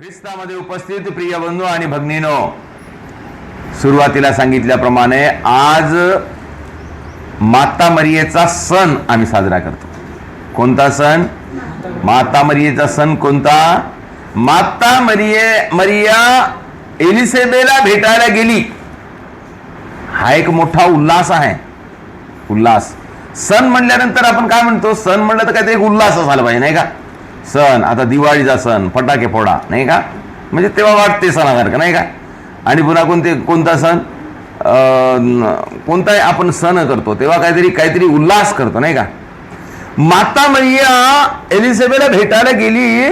ख्रिस्तामध्ये उपस्थित प्रिय बंधू आणि भगिनीनो, सुरुवातीला सांगितल्याप्रमाणे आज माता मरियेचा सण आम्ही साजरा करतो. कोणता सण? माता मरियेचा सण. कोणता? माता मरिया एलिसेबेला भेटायला गेली. हा एक मोठा उल्हास आहे. उल्हास. सण म्हणल्यानंतर आपण काय म्हणतो? सण म्हणलं तर काय ते एक उल्हास झाला पाहिजे, नाही का? सण, आता दिवाळीचा सण, फटाके फोडा, नाही का? म्हणजे तेव्हा वाटते सणासारखं, नाही का? आणि पुन्हा कोणता सण, कोणताही आपण सण करतो तेव्हा काहीतरी उल्हास करतो, नाही का? माता मरिया एलिसेबेला भेटायला गेली.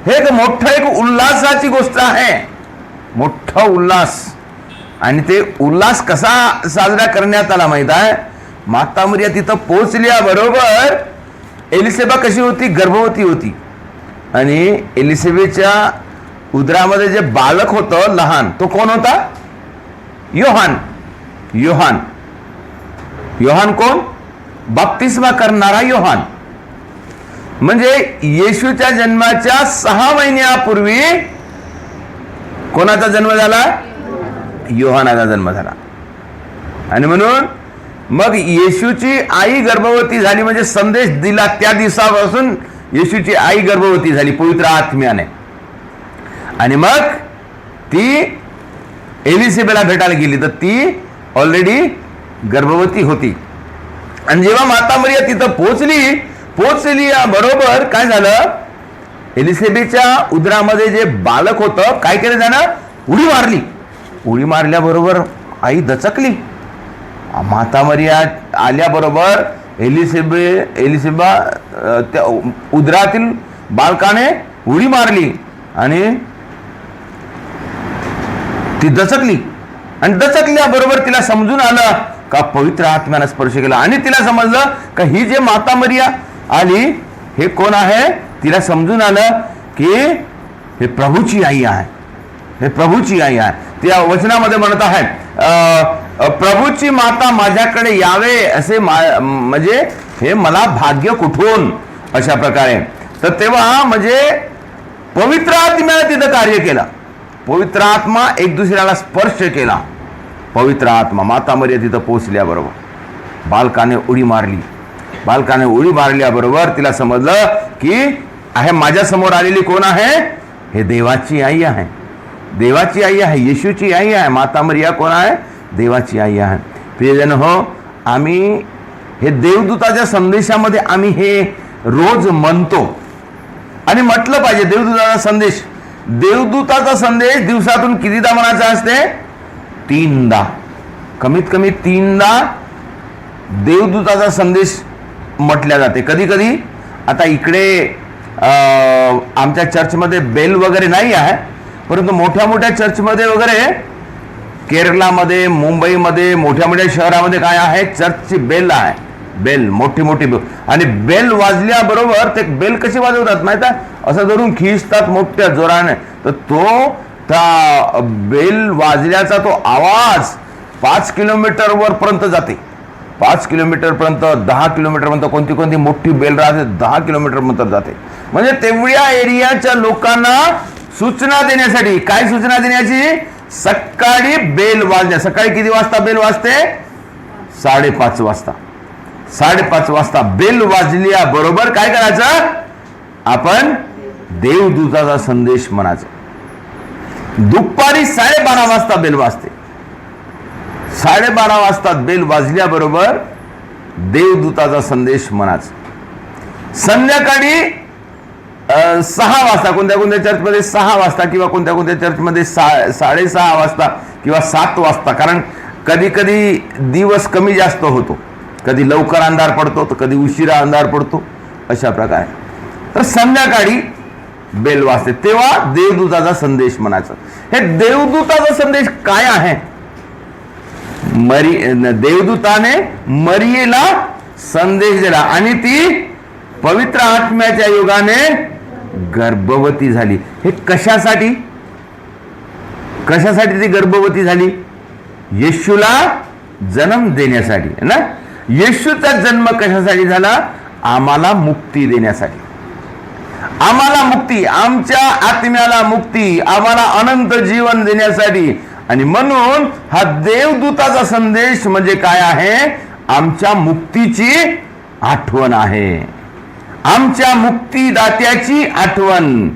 हे एक उल्हासाची गोष्ट आहे. मोठा उल्हास. आणि ते उल्हास कसा साजरा करण्यात आला माहित आहे? माता मरिया तिथं पोहोचल्याबरोबर एलिसेबा कशी होती? गर्भवती होती. आणि एलिसेबेच्या उदरामध्ये जे बालक होतं लहान, तो कोण होता? योहान. योहान. योहान कोण? बाप्तिस्मा करणारा योहान. म्हणजे येशूच्या जन्माच्या 6 महिन्यापूर्वी कोणाचा जन्म झाला? योहानाचा जन्म झाला. आणि म्हणून मग येशूची आई गर्भवती झाली, म्हणजे संदेश दिला त्या दिवसापासून येशूची आई गर्भवती झाली पवित्र आत्म्याने. आणि मग ती एलिसेबेला भेटायला गेली तर ती ऑलरेडी गर्भवती होती. आणि जेव्हा माता मरिया तिथं पोहोचली बरोबर काय झालं? एलिसेबेच्या उदरामध्ये जे बालक होतं, काय केलं त्यानं? उडी मारली. उडी मारल्याबरोबर आई दचकली. माता मरिया आल्याबरोबर एलिसेबा त्या उदरातील बालकाने उडी मारली आणि ती दचकली. आणि दचकल्याबरोबर तिला समजून आलं का पवित्र आत्म्याने स्पर्श केला. आणि तिला समजलं का ही जे माता मरिया आली हे कोण आहे? तिला समजून आलं की हे प्रभूची आई आहे. हे प्रभूची आई आहे. त्या वचनामध्ये म्हणत आहे प्रभूची माता माझ्याकडे यावे असे म्हणजे हे मला भाग्य कुठून, अशा प्रकारे. तर तेव्हा म्हणजे पवित्र आत्म्याने तिथं कार्य केलं. पवित्र आत्मा एक दुसऱ्याला स्पर्श केला. पवित्र आत्मा. माता मरिया तिथं पोहोचल्याबरोबर बालकाने उडी मारली. बालकाने उडी मारल्याबरोबर तिला समजलं की आहे माझ्या समोर आलेली कोण आहे? हे देवाची आई आहे. देवाची आई आहे. येशूची आई आहे. माता मरिया कोण आहे? देवाची आई आहे. प्रियजन हो, आम्ही हे देवदूताच्या संदेशामध्ये आम्ही हे रोज म्हणतो आणि म्हटलं पाहिजे. देवदूताचा संदेश. देवदूताचा संदेश दिवसातून कितीदा म्हणायचा असते? 3दा. कमीत कमी 3दा देवदूताचा संदेश म्हटल्या जाते. कधी कधी आता इकडे आमच्या चर्चमध्ये बेल वगैरे नाही आहे, परंतु मोठ्या मोठ्या चर्चमध्ये वगैरे केरळामध्ये, मुंबईमध्ये, मोठ्या मोठ्या शहरामध्ये काय आहे? चर्चची बेल आहे. बेल, मोठी मोठी बेल. आणि बेल वाजल्याबरोबर ते बेल कशी वाजवतात माहिती आहे? असं धरून खिचतात मोठ्या जोराने. तर त्या बेल वाजल्याचा तो आवाज 5 किलोमीटर वरपर्यंत जाते. 5 किलोमीटर पर्यंत, 10 किलोमीटर पर्यंत. कोणती मोठी बेल राहते 10 किलोमीटर पर्यंत जाते. म्हणजे तेवढ्या एरियाच्या लोकांना सूचना देण्यासाठी. काय सूचना देण्याची? सकाळी बेल वाजल्या. सकाळी किती वाजता बेल वाजते? 5:30 वाजता. 5:30 वाजता बेल वाजल्या बरोबर काय करायचं? आपण देवदूताचा संदेश म्हणायचा. दुपारी 12:30 वाजता बेल वाजते. 12:30 वाजता बेल वाजल्याबरोबर देवदूताचा संदेश म्हणायचा. संध्याकाळी 6 वाजता, कोणत्या चर्चमध्ये 6 वाजता, किंवा कोणत्या चर्चमध्ये 6:30 वाजता किंवा 7 वाजता. कारण कधी कधी दिवस कमी जास्त होतो. कधी लवकर अंधार पडतो तर कधी उशिरा अंधार पडतो, अशा प्रकारे. तर संध्याकाळी बेल वाजते तेव्हा देवदूताचा संदेश म्हणायचा. हे देवदूताचा संदेश काय आहे? देवदूताने मरियेला संदेश दिला आणि ती पवित्र आत्म्याच्या योगाने गर्भवती झाली. हे कशासाठी ती गर्भवती झाली? येशूला जन्म देण्यासाठी ना. येशूचा जन्म कशासाठी झाला? आम्हाला मुक्ती देण्यासाठी. आम्हाला मुक्ती, आमच्या आत्म्याला मुक्ती, आम्हाला अनंत जीवन देण्यासाठी. आणि म्हणून हा देवदूताचा संदेश म्हणजे काय आहे? आमच्या मुक्तीची आठवण आहे, आमच्या मुक्तीदात्याची आठवण.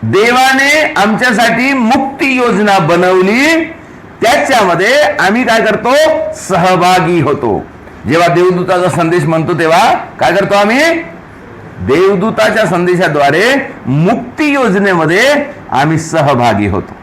देवाने आमच्यासाठी मुक्ती योजना बनवली, त्याच्यामध्ये आम्ही काय करतो? सहभागी होतो. जेव्हा देवदूताचा संदेश म्हणतो तेव्हा काय करतो आम्ही? देवदूताच्या संदेशाद्वारे मुक्ती योजनेमध्ये आम्ही सहभागी होतो,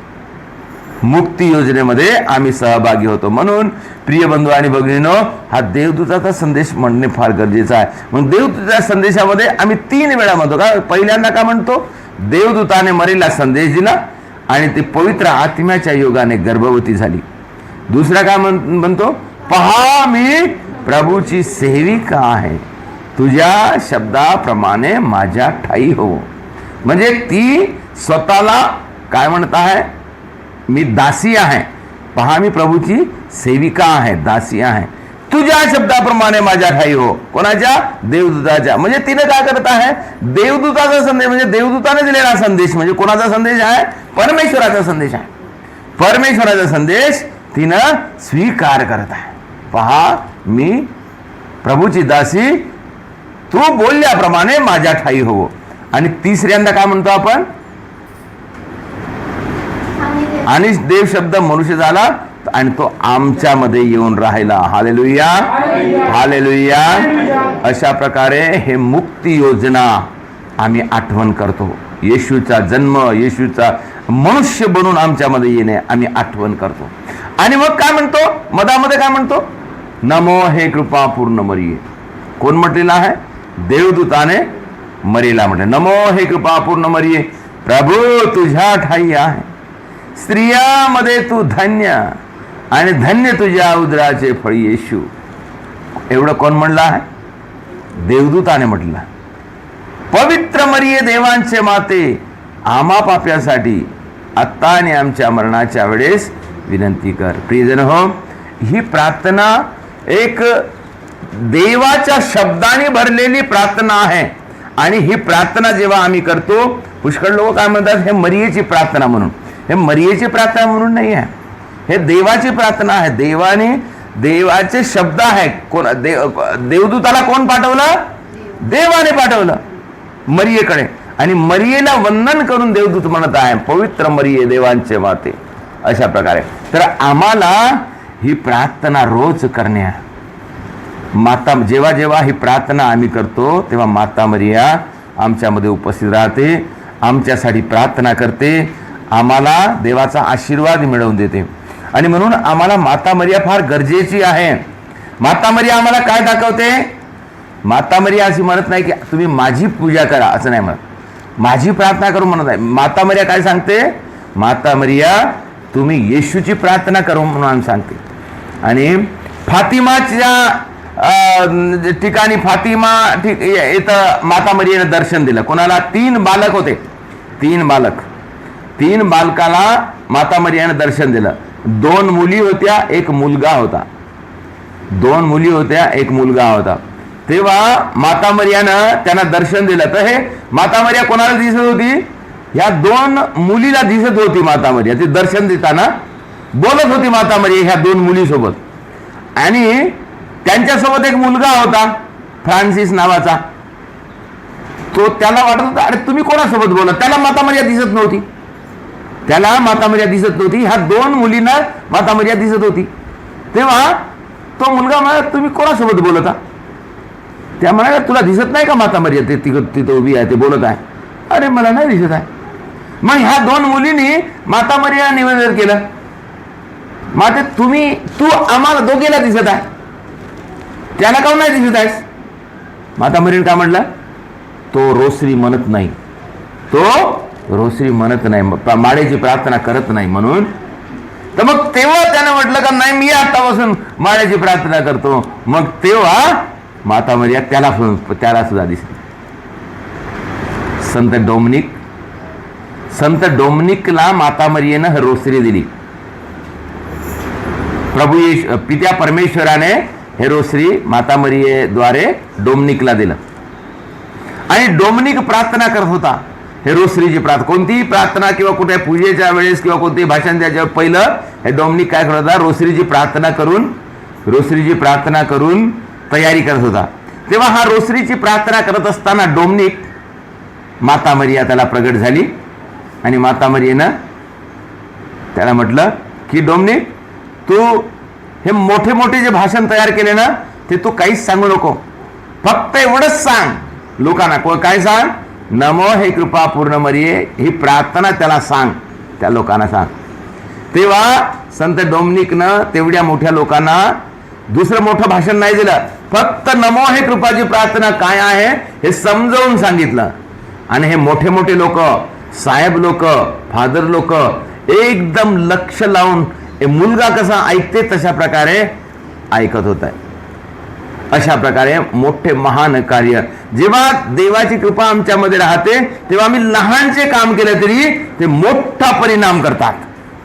मुक्ती योजनेमध्ये आम्ही सहभागी होतो. म्हणून प्रिय बंधू आणि भगिनीनो, हा देवदूताचा संदेश म्हणणे फार गरजेचं आहे. मग देवदूताच्या संदेशामध्ये आम्ही 3 वेळा म्हणतो. का? पहिल्यांदा का म्हणतो? देवदूताने मरीला संदेश दिला आणि ते पवित्र आत्म्याच्या योगाने गर्भवती झाली. दुसरा काय म्हणतो? पहा, मी प्रभूची सेविका आहे, तुझ्या शब्दाप्रमाणे माझ्या ठाई हो. म्हणजे ती स्वतःला काय म्हणत आहे? मी दासी आहे. पहा, मी प्रभूची सेविका आहे, दासी आहे, तुझ्या शब्दाप्रमाणे माझ्या ठाई हो. कोणाच्या? देवदूताच्या. म्हणजे तिने काय करत आहे? देवदूताचा संदेश, म्हणजे देवदूताने दिलेला संदेश. म्हणजे कोणाचा संदेश आहे? परमेश्वराचा संदेश आहे. परमेश्वराचा संदेश तिनं स्वीकार करत आहे. पहा, मी प्रभूची दासी, तू बोलल्याप्रमाणे माझ्या ठाई हो. आणि तिसऱ्यांदा काय म्हणतो आपण? आणि देव शब्द मनुष्य झाला आणि तो आमच्यामध्ये येऊन राहिला. Hallelujah, hallelujah. अशा प्रकारे हे मुक्ती योजना आम्ही आठवण करतो. येशूचा जन्म, येशूचा मनुष्य बनून आमच्यामध्ये येणे आम्ही आठवण करतो. आणि मग काय म्हणतो? मधामध्ये काय म्हणतो? नमो हे कृपा पूर्ण मरिये. कोण म्हटलेला आहे? देवदूताने मरीला म्हटले, नमो हे कृपा पूर्ण मरिये, प्रभू तुझ्या ठाई आहे, स्त्रियामध्ये तू धन्य आणि धन्य तुझ्या उदराचे फळ येशू. एवढं कोण म्हणलं आहे? देवदूताने म्हटलं. पवित्र मरिये, देवांचे माते, आम्हा पाप्यासाठी आत्ता आणि आमच्या मरणाच्या वेळेस विनंती कर. प्रियजन हो, ही प्रार्थना एक देवाच्या शब्दाने भरलेली प्रार्थना आहे. आणि ही प्रार्थना जेव्हा आम्ही करतो, पुष्कळ लोक काय म्हणतात? हे मरियेची प्रार्थना म्हणून. हे मरियेची प्रार्थना म्हणून नाही आहे, हे देवाची प्रार्थना आहे. देवाचे शब्द आहे. कोण? देवदूताला कोण पाठवलं? देवाने पाठवलं मरियेकडे. आणि मरियेला वंदन करून देवदूत म्हणत आहे, पवित्र मरिये, देवांचे माते. अशा प्रकारे तर आम्हाला ही प्रार्थना रोज करण्या. माता, जेव्हा जेव्हा ही प्रार्थना आम्ही करतो तेव्हा माता मरिया आमच्यामध्ये उपस्थित राहते, आमच्यासाठी प्रार्थना करते, आम्हाला देवाचा आशीर्वाद मिळवून देते. आणि म्हणून आम्हाला माता मरिया फार गरजेची आहे. माता मरिया आम्हाला काय दाखवते? माता मरिया अशी म्हणत नाही की तुम्ही माझी पूजा करा, असं नाही म्हणत, माझी प्रार्थना करू म्हणत आहे. माता मरिया काय सांगते? माता मरिया तुम्ही येशूची प्रार्थना करू म्हणून सांगते. आणि फातिमाच्या ठिकाणी, फातिमा इथं माता मरियाने दर्शन दिलं. कोणाला? 3 बालक होते, 3 बालक. 3 बालकाला माता मरियाने दर्शन दिलं. 2 मुली होत्या, 1 मुलगा होता. 2 मुली होत्या, 1 मुलगा होता. तेव्हा माता मरियानं त्यांना दर्शन दिलं. तर हे माता मरिया कोणाला दिसत होती? ह्या 2 मुलीला दिसत होती. माता मरिया ती दर्शन देताना बोलत होती माता मरिया ह्या 2 मुलीसोबत. आणि त्यांच्यासोबत 1 मुलगा होता, फ्रान्सिस नावाचा. तो त्याला वाटत होता, अरे तुम्ही कोणासोबत बोलत? त्याला माता मरिया दिसत नव्हती, त्याला माता मरिया दिसत नव्हती. ह्या 2 मुलींना माता मरिया दिसत होती. तेव्हा तो मुलगा म्हणाला, तुम्ही कोणासोबत बोलता? त्या म्हणाल्या, तुला दिसत नाही का माता मरिया? ते तिथं उभी आहे, ते बोलत आहे. अरे मला नाही दिसत आहे. मग ह्या 2 मुलींनी माता मरिया निवेदन केलं, माते तू आम्हाला दोघेला दिसत आहे, त्याला काऊन नाही दिसत आहेस? माता मरियाने काय म्हटलं? तो रोसरी म्हणत नाही, तो रोसरी म्हणत नाही, माळेची प्रार्थना करत नाही म्हणून. तर मग तेव्हा त्यानं म्हटलं का नाही, मी आतापासून माळेची प्रार्थना करतो. मग तेव्हा माता मरिया त्याला सुद्धा दिसली. संत डोमिनिकला माता मरियेनं रोसरी दिली. प्रभू येशू पित्या परमेश्वराने हे रोसरी माता मरियेद्वारे डोमिनिकला दिलं. आणि डोमिनिक प्रार्थना करत होता, हे रोसरीची प्रार्थना, कोणतीही प्रार्थना किंवा कुठे पूजेच्या वेळेस किंवा कोणतेही भाषण द्यायच्या पहिलं हे डोमनिक काय करत होता, रोसरीची प्रार्थना करून तयारी करत होता. तेव्हा हा रोसरीची प्रार्थना करत असताना डोमनिक, माता मरिया त्याला प्रगट झाली आणि माता मरियेनं त्याला म्हटलं की डोमनिक, तू हे मोठे मोठे जे भाषण तयार केले ना ते तू काहीच सांगू नको, फक्त एवढंच सांग लोकांना. काय सांग? नमो हे कृपा पूर्ण मरिये, ही प्रार्थना त्याला सांग, त्या लोकांना सांग. तेव्हा संत डोमनिकनं तेवढ्या मोठ्या लोकांना दुसरं मोठं भाषण नाही दिलं, फक्त नमो हे कृपाची प्रार्थना काय आहे हे समजावून सांगितलं. आणि हे मोठे मोठे लोक, साहेब लोक, फादर लोक एकदम लक्ष लावून मुलगा कसा ऐकते तशा प्रकारे ऐकत होत आहे. अशा प्रकारे मोठे महान कार्य, जेव्हा देवाची कृपा आमच्यामध्ये राहते तेव्हा आम्ही लहानचे काम केले तरी ते मोठा परिणाम करतात,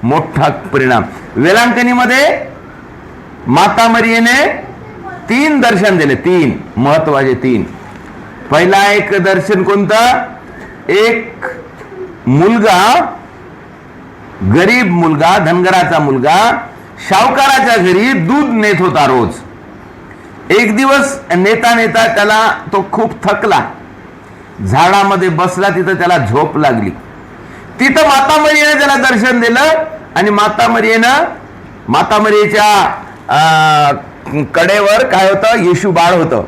मोठा परिणाम. वेलांकणीमध्ये माता मरियेने 3 दर्शन दिले, 3 महत्वाचे 3. पहिला एक दर्शन कोणतं? एक मुलगा, गरीब मुलगा, धनगराचा मुलगा सावकाराच्या घरी दूध नेत होता रोज. एक दिवस नेता नेता त्याला तो खूप थकला, झाडामध्ये बसला, तिथं त्याला झोप लागली. तिथं माता मरियेने त्याला दर्शन दिलं आणि माता मरियेच्या कडेवर काय होतं? येशू बाळ होतं.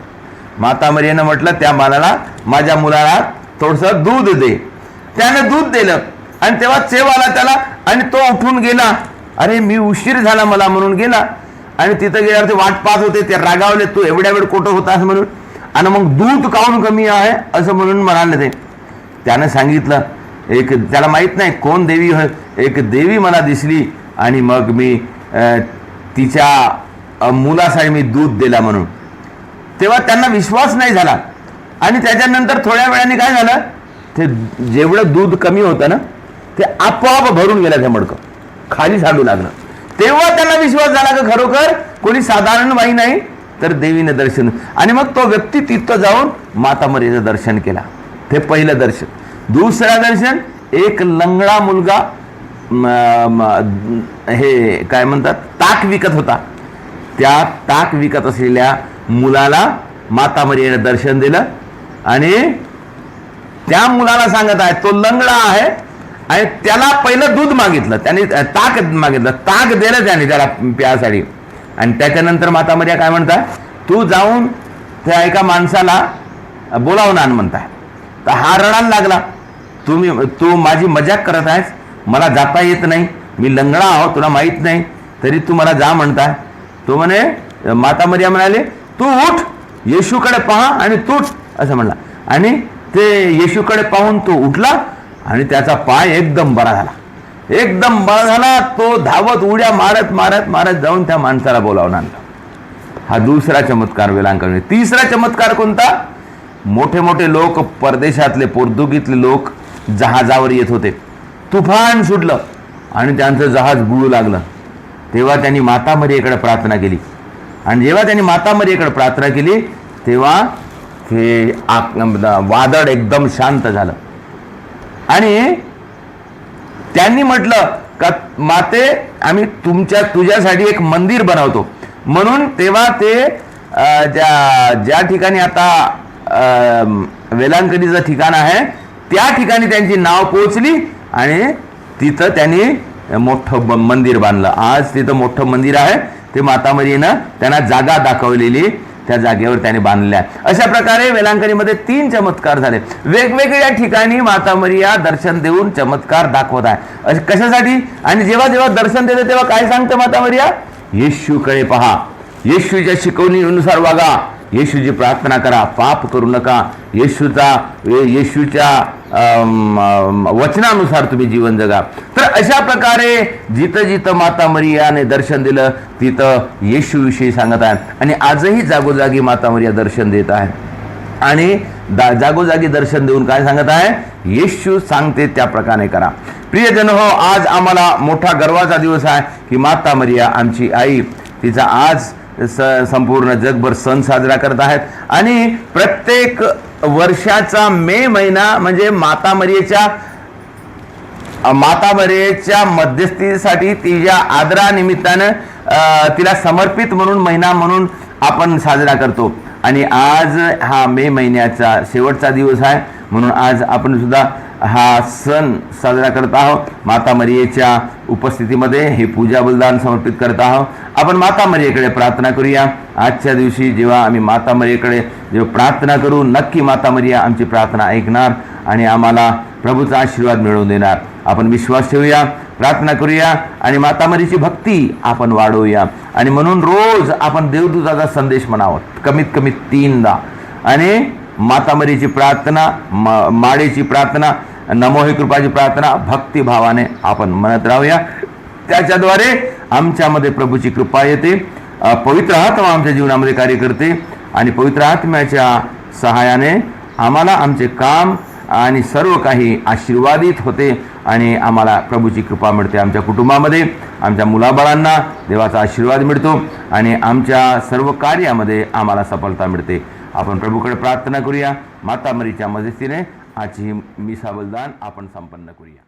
माता मरियेनं म्हटलं त्या बाळाला, माझ्या मुलाला थोडंसं दूध दे. त्यानं दूध दिलं आणि तेव्हा चेव आला त्याला आणि तो उठून गेला. अरे मी उशीर झाला मला म्हणून गेला आणि तिथं गेल्यावर ते वाट पाहत होते, ते रागावले, तू एवढ्या वेळ कुठं होतास म्हणून, आणि मग दूध काऊन कमी आहे असं म्हणून म्हणाले. ते त्यानं सांगितलं, एक त्याला माहित नाही कोण देवी, एक देवी मला दिसली आणि मग मी तिच्या मुलासाठी मी दूध दिला म्हणून. तेव्हा त्यांना विश्वास नाही झाला आणि त्याच्यानंतर थोड्या वेळाने काय झालं, ते जेवढं दूध कमी होतं ना ते आपोआप भरून गेलं, ते मडकं खाली झाडू लागलं. तेव्हा त्यांना विश्वास झाला की खरोखर कोणी साधारण बाई नाही तर देवीने दर्शन. आणि मग तो व्यक्ती तिथं जाऊन माता मरियेचं दर्शन केला. ते पहिलं दर्शन. दुसरं दर्शन, एक लंगडा मुलगा हे काय म्हणतात ताक विकत होता. त्या ताक विकत असलेल्या मुलाला माता मरियेने दर्शन दिलं आणि त्या मुलाला सांगत आहे, तो लंगडा आहे आणि त्याला पहिलं दूध मागितलं, त्याने ताक मागितलं, ताक दिलं त्याने त्याला प्यासाठी. आणि त्याच्यानंतर माता मरिया काय म्हणताय, तू जाऊन त्या एका माणसाला बोलावून आण म्हणताय. तर हा रडायला लागला, तू माझी मजाक करत आहेस, मला जाता येत नाही, मी लंगडा आहो, तुला माहित नाही, तरी तू मला जा म्हणताय. तो म्हणे, माता मरिया म्हणाले, तू उठ, येशूकडे पहा आणि तूट असं म्हणला. आणि ते येशूकडे पाहून तो उठला आणि त्याचा पाय एकदम बरा झाला, एकदम बरा झाला. तो धावत उड्या मारत मारत मारत जाऊन त्या माणसाला बोलावून आणला. हा दुसरा चमत्कार वेलांकणी. तिसरा चमत्कार कोणता? मोठे मोठे लोक, परदेशातले पोर्तुगीजले लोक जहाजावर येत होते. तुफान सुटलं आणि त्यांचं जहाज बुडू लागलं. तेव्हा त्यांनी माता मरियेकडे प्रार्थना केली आणि जेव्हा त्यांनी माता मरियेकडे प्रार्थना केली तेव्हा ते वादळ एकदम शांत झालं आणि त्यांनी म्हटलं का माते, आम्ही तुझ्यासाठी एक मंदिर बनवतो म्हणून. तेव्हा ते ज्या ठिकाणी आता वेलांकणीचं ठिकाण आहे त्या ठिकाणी त्यांची नाव पोहोचली आणि तिथं त्यांनी मोठं मंदिर बांधलं. आज तिथं मोठं मंदिर आहे, ते माता मरियेनं त्यांना जागा दाखवलेली, त्या जागेवर त्याने बांधल्या. अशा प्रकारे वेलांकणीमध्ये 3 चमत्कार झाले. वेगवेगळ्या ठिकाणी माता मरिया दर्शन देऊन चमत्कार दाखवत आहे. कशासाठी? आणि जेव्हा जेव्हा दर्शन देते तेव्हा काय सांगते माता मरिया? येशूकडे पहा, येशूच्या शिकवणीनुसार वागा, येशूची प्रार्थना करा, पाप करू नका, येशूच्या वचनानुसार तुम्ही जीवन जगा. तर अशा प्रकारे जिथं जिथं माता मरियाने दर्शन दिलं तिथं येशूविषयी सांगत आहे. आणि आजही जागोजागी माता मरिया दर्शन देत आहे आणि जागोजागी दर्शन देऊन काय सांगत आहे? येशू सांगते त्या प्रकारे करा. प्रियजन हो, आज आम्हाला मोठा गर्वाचा दिवस आहे की माता मरिया आमची आई, तिचा आज संपूर्ण जगभर सण साजरा करत आहेत. आणि प्रत्येक वर्षाचा मे महिना म्हणजे माता मरियेच्या मध्यस्थीसाठी तिच्या आदरानिमित्तानं तिला समर्पित म्हणून महिना म्हणून आपण साजरा करतो. आणि आज हा मे महिन्याचा शेवटचा दिवस आहे, म्हणून आज आपण सुद्धा हा सण साजरा करत आहोत. माता मरियेच्या उपस्थितीमध्ये हे पूजा बलिदान समर्पित करत आहोत. आपण माता मरियेकडे प्रार्थना करूया. आजच्या दिवशी जेव्हा आम्ही माता मरियेकडे जेव्हा प्रार्थना करू, नक्की माता मरिया आमची प्रार्थना ऐकणार आणि आम्हाला प्रभूचा आशीर्वाद मिळवून देणार. आपण विश्वास ठेवूया, प्रार्थना करूया आणि माता मरियेची भक्ती आपण वाढवूया. आणि म्हणून रोज आपण देवदूताचा संदेश म्हणावं कमीत कमी 3दा. आणि माता मरियेची प्रार्थना, माळेची प्रार्थना, नमो हे कृपाची प्रार्थना भक्तिभावाने आपण म्हणत राहूया. त्याच्याद्वारे आमच्यामध्ये प्रभूची कृपा येते, पवित्र आत्मा आमच्या जीवनामध्ये कार्य करते आणि पवित्र आत्म्याच्या सहाय्याने आम्हाला आमचे काम आणि सर्व काही आशीर्वादित होते आणि आम्हाला प्रभूची कृपा मिळते. आमच्या कुटुंबामध्ये, आमच्या मुलाबाळांना देवाचा आशीर्वाद मिळतो आणि आमच्या सर्व कार्यामध्ये आम्हाला सफलता मिळते. आपण प्रभूकडे प्रार्थना करूया. माता मरियेच्या मदतीने आजची ही मिसा बलिदान आपण संपन्न करूया.